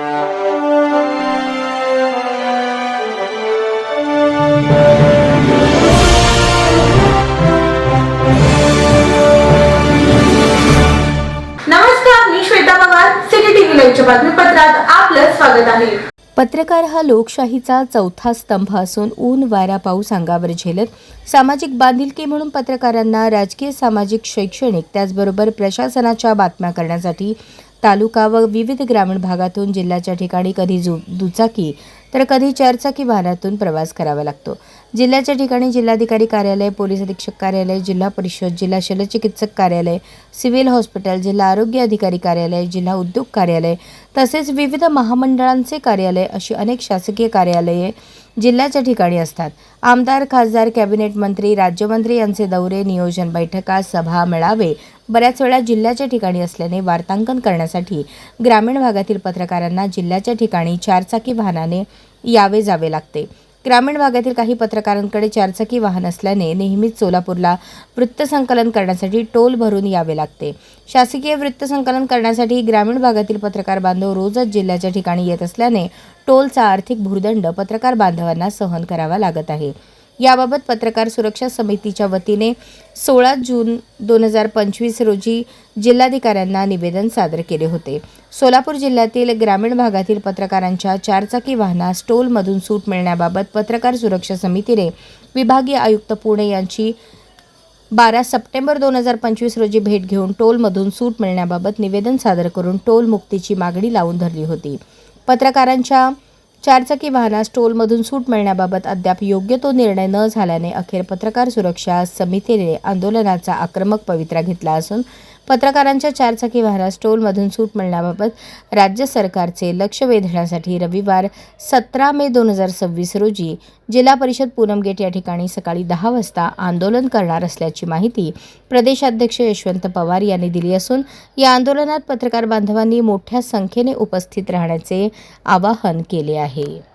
नमस्कार, मी Shweta Pawar. City TV लाईव्हच्या बातमीपत्रात आपलं स्वागत आहे. पत्रकार हा लोकशाहीचा चौथा स्तंभ असून ऊन वारा पाऊस अंगावर झेलत सामाजिक बांधिलकी म्हणून पत्रकारांना राजकीय, सामाजिक, शैक्षणिक त्याचबरोबर प्रशासनाच्या बातम्या करण्यासाठी तालुका व विविध ग्रामीण भागातून जिल्ह्याच्या ठिकाणी कधी दुचाकी तर कधी चारचाकी वाहनातून प्रवास करावा लागतो. जिल्ह्याच्या ठिकाणी जिल्हाधिकारी कार्यालय, पोलीस अधीक्षक कार्यालय, जिल्हा परिषद, जिल्हा शल्यचिकित्सक कार्यालय, सिव्हिल हॉस्पिटल, जिल्हा आरोग्य अधिकारी कार्यालय, जिल्हा उद्योग कार्यालय तसेच विविध महामंडळांचे कार्यालय अशी अनेक शासकीय कार्यालये जिल्ह्याच्या ठिकाणी असतात. आमदार, खासदार, कॅबिनेट मंत्री, राज्यमंत्री यांचे दौरे, नियोजन बैठका, सभा, मेळावे बऱ्याच वेळा जिल्ह्याच्या ठिकाणी असल्याने वार्तांकन करण्यासाठी ग्रामीण भागातील पत्रकारांना जिल्ह्याच्या ठिकाणी चारचाकी वाहनाने यावे जावे लागते. ग्रामीण भागातील काही पत्रकारांकडे चारचाकी वाहन असल्याने नेहमीच सोलापूरला वृत्तसंकलन करण्यासाठी टोल भरून यावे लागते. शासकीय वृत्तसंकलन करण्यासाठी ग्रामीण भागातील पत्रकार बांधव रोजच जिल्ह्याच्या ठिकाणी येत असल्याने टोलचा आर्थिक भुर्दंड पत्रकार बांधवांना सहन करावा लागत आहे. याबाबत पत्रकार सुरक्षा समितीच्या वतीने 16 जून 2025 रोजी जिल्हाधिकाऱ्यांना निवेदन सादर केले होते. सोलापूर जिल्ह्यातील ग्रामीण भागातील पत्रकारांच्या चारचाकी वाहनास टोलमधून सूट मिळण्याबाबत पत्रकार सुरक्षा समितीने विभागीय आयुक्त पुणे यांची 12 सप्टेंबर 2025 रोजी भेट घेऊन टोलमधून सूट मिळण्याबाबत निवेदन सादर करून टोल मुक्तीची मागणी लावून धरली होती. पत्रकारांच्या चारचाकी वाहनास टोलमधून सूट मिळण्याबाबत अद्याप योग्य तो निर्णय न झाल्याने अखेर पत्रकार सुरक्षा समितीने आंदोलनाचा आक्रमक पवित्रा घेतला असून पत्रकारांच्या चारचाकी वाहनास टोलमधून सूट मिळण्याबाबत राज्य सरकारचे लक्ष वेधण्यासाठी रविवार 17 मे 2026 रोजी जिल्हा परिषद पूनम गेट या ठिकाणी सकाळी 10 वाजता आंदोलन करणार असल्याची माहिती प्रदेशाध्यक्ष यशवंत पवार यांनी दिली असून या आंदोलनात पत्रकार बांधवांनी मोठ्या संख्येने उपस्थित राहण्याचे आवाहन केले आहे.